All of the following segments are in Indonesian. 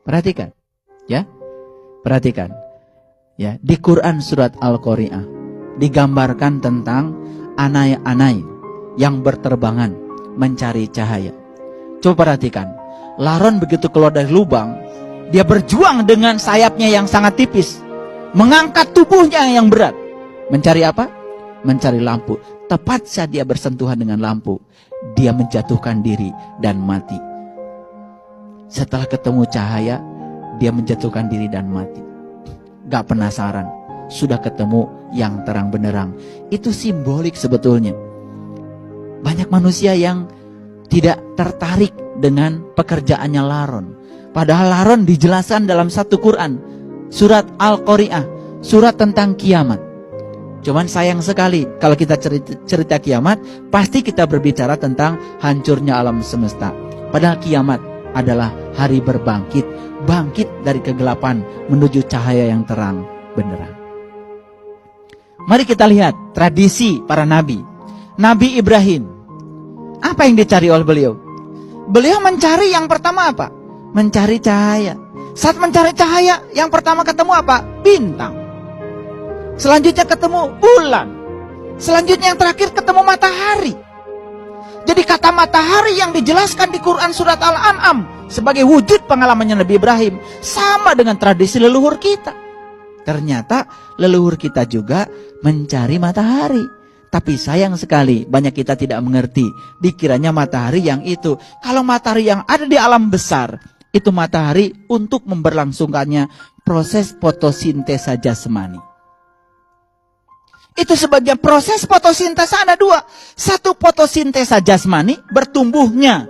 Perhatikan, ya. Perhatikan. Ya, di Quran surat Al-Qari'ah digambarkan tentang anai-anai yang berterbangan mencari cahaya. Coba perhatikan. Laron begitu keluar dari lubang, dia berjuang dengan sayapnya yang sangat tipis, mengangkat tubuhnya yang berat. Mencari apa? Mencari lampu. Tepat saat dia bersentuhan dengan lampu, dia menjatuhkan diri dan mati. Setelah ketemu cahaya, dia menjatuhkan diri dan mati. Gak penasaran, sudah ketemu yang terang benderang. Itu simbolik sebetulnya. Banyak manusia yang tidak tertarik dengan pekerjaannya Laron. Padahal Laron dijelaskan dalam satu Quran, surat Al-Qari'ah, surat tentang kiamat. Cuman sayang sekali kalau kita cerita kiamat, pasti kita berbicara tentang hancurnya alam semesta. Padahal kiamat adalah hari berbangkit, bangkit dari kegelapan menuju cahaya yang terang benderang. Mari kita lihat tradisi para nabi. Nabi Ibrahim, apa yang dicari oleh beliau? Beliau mencari yang pertama apa? Mencari cahaya. Saat mencari cahaya, yang pertama ketemu apa? Bintang. Selanjutnya ketemu bulan. Selanjutnya yang terakhir ketemu matahari. Jadi kata matahari yang dijelaskan di Quran surat Al-An'am sebagai wujud pengalamannya Nabi Ibrahim sama dengan tradisi leluhur kita. Ternyata leluhur kita juga mencari matahari. Tapi sayang sekali banyak kita tidak mengerti. Dikiranya matahari yang itu. Kalau matahari yang ada di alam besar, itu matahari untuk memberlangsungkannya proses fotosintesa jasmani. Itu sebagai proses fotosintesa ada dua. Satu fotosintesa jasmani, bertumbuhnya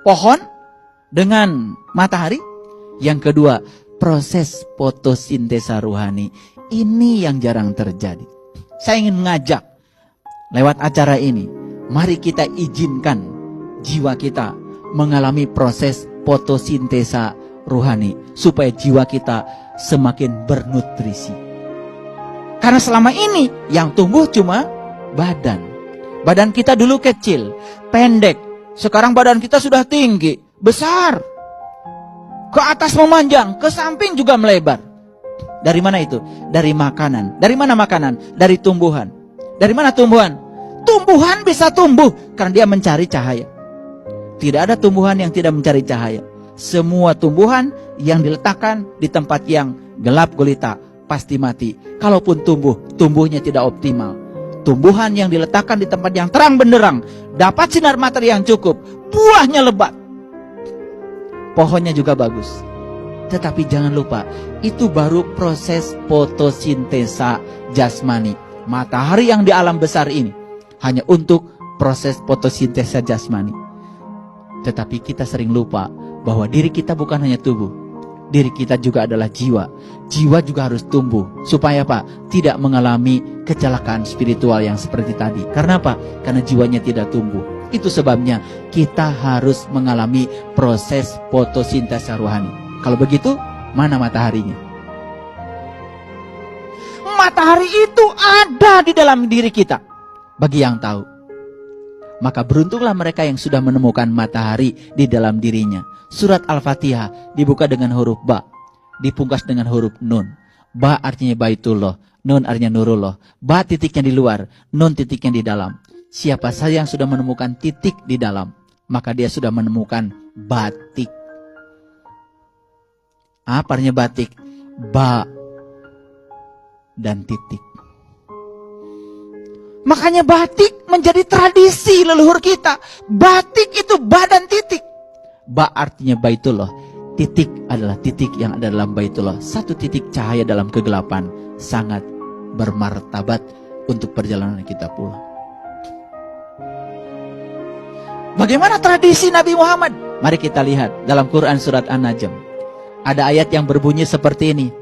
pohon dengan matahari. Yang kedua, proses fotosintesa ruhani. Ini yang jarang terjadi. Saya ingin mengajak lewat acara ini, mari kita izinkan jiwa kita mengalami proses fotosintesa ruhani. Supaya jiwa kita semakin bernutrisi. Karena selama ini yang tumbuh cuma badan. Badan kita dulu kecil, pendek. Sekarang badan kita sudah tinggi, besar. Ke atas memanjang, ke samping juga melebar. Dari mana itu? Dari makanan. Dari mana makanan? Dari tumbuhan. Dari mana tumbuhan? Tumbuhan bisa tumbuh karena dia mencari cahaya. Tidak ada tumbuhan yang tidak mencari cahaya. Semua tumbuhan yang diletakkan di tempat yang gelap gulita pasti mati. Kalaupun tumbuhnya tidak optimal. Tumbuhan yang diletakkan di tempat yang terang benderang, dapat sinar matahari yang cukup, buahnya lebat, pohonnya juga bagus. Tetapi jangan lupa, itu baru proses fotosintesa jasmani. Matahari yang di alam besar ini hanya untuk proses fotosintesa jasmani. Tetapi kita sering lupa bahwa diri kita bukan hanya tubuh. Diri kita juga adalah jiwa. Jiwa juga harus tumbuh. Supaya apa? Tidak mengalami kecelakaan spiritual yang seperti tadi. Karena apa? Karena jiwanya tidak tumbuh. Itu sebabnya kita harus mengalami proses fotosintesa rohani. Kalau begitu, mana mataharinya? Matahari itu ada di dalam diri kita. Bagi yang tahu. Maka beruntunglah mereka yang sudah menemukan matahari di dalam dirinya. Surat Al-Fatihah dibuka dengan huruf Ba, dipungkas dengan huruf Nun. Ba artinya Baitullah, Nun artinya Nurullah. Ba titiknya di luar, Nun titiknya di dalam. Siapa saja yang sudah menemukan titik di dalam, maka dia sudah menemukan batik. Apa artinya batik? Ba dan titik. Makanya batik menjadi tradisi leluhur kita. Batik itu ba dan titik. Ba artinya Baitullah. Titik adalah titik yang ada dalam Baitullah. Satu titik cahaya dalam kegelapan. Sangat bermartabat untuk perjalanan kita pulang. Bagaimana tradisi Nabi Muhammad? Mari kita lihat dalam Quran surat An-Najm. Ada ayat yang berbunyi seperti ini.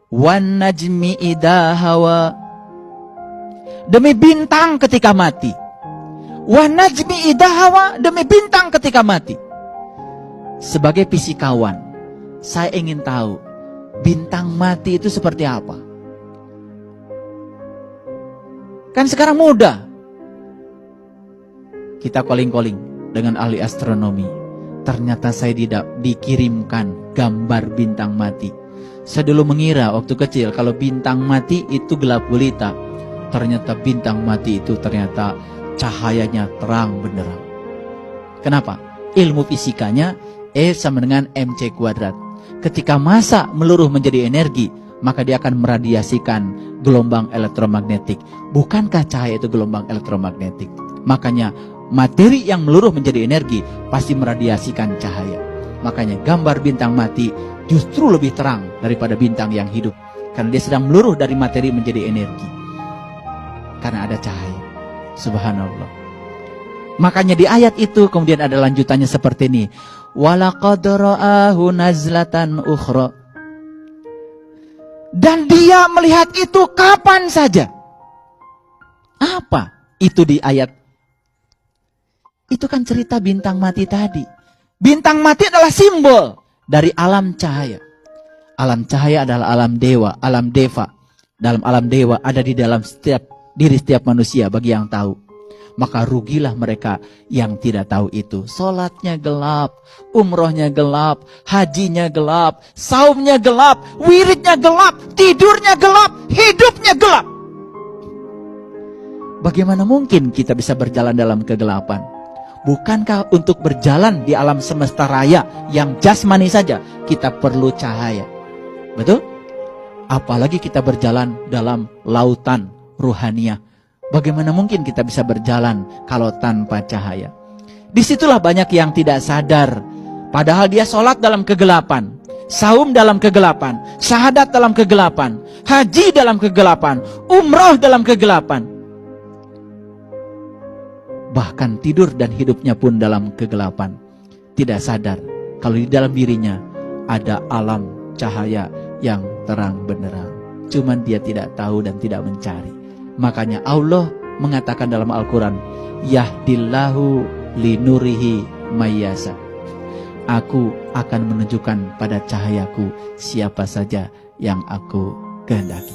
Wan najmi idha hawa. Demi bintang ketika mati. Wan najmi idha hawa. Demi bintang ketika mati. Sebagai fisikawan, saya ingin tahu bintang mati itu seperti apa. Kan sekarang mudah kita calling-calling dengan ahli astronomi. ternyata saya tidak dikirimkan gambar bintang mati. Saya dulu mengira waktu kecil kalau bintang mati itu gelap gulita. Ternyata bintang mati itu ternyata cahayanya terang benderang. Kenapa? Ilmu fisikanya E sama dengan mc kuadrat. Ketika massa meluruh menjadi energi, maka dia akan meradiasikan gelombang elektromagnetik. Bukankah cahaya itu gelombang elektromagnetik? Makanya materi yang meluruh menjadi energi pasti meradiasikan cahaya. Makanya gambar bintang mati justru lebih terang daripada bintang yang hidup, karena dia sedang meluruh dari materi menjadi energi, karena ada cahaya. Subhanallah. Makanya di ayat itu kemudian ada lanjutannya seperti ini. Walaqad ra'ahu nazlatan ukhra. Dan dia melihat itu kapan saja. Apa itu di ayat? Itu kan cerita bintang mati tadi. Bintang mati adalah simbol dari alam cahaya. Alam cahaya adalah alam dewa, alam deva. Dalam alam dewa ada di dalam diri setiap manusia bagi yang tahu. Maka rugilah mereka yang tidak tahu itu. Salatnya gelap, umrohnya gelap, hajinya gelap, saumnya gelap, wiridnya gelap, tidurnya gelap, hidupnya gelap. Bagaimana mungkin kita bisa berjalan dalam kegelapan? Bukankah untuk berjalan di alam semesta raya yang jasmani saja kita perlu cahaya? Betul? Apalagi kita berjalan dalam lautan ruhaniah. Bagaimana mungkin kita bisa berjalan kalau tanpa cahaya? Disitulah banyak yang tidak sadar. Padahal dia sholat dalam kegelapan, saum dalam kegelapan, syahadat dalam kegelapan, haji dalam kegelapan, umroh dalam kegelapan. Bahkan tidur dan hidupnya pun dalam kegelapan. Tidak sadar kalau di dalam dirinya ada alam cahaya yang terang benderang. Cuman dia tidak tahu dan tidak mencari. Makanya Allah mengatakan dalam Al-Quran, Yahdillahu linurihi mayyasa. Aku akan menunjukkan pada cahayaku siapa saja yang aku kehendaki.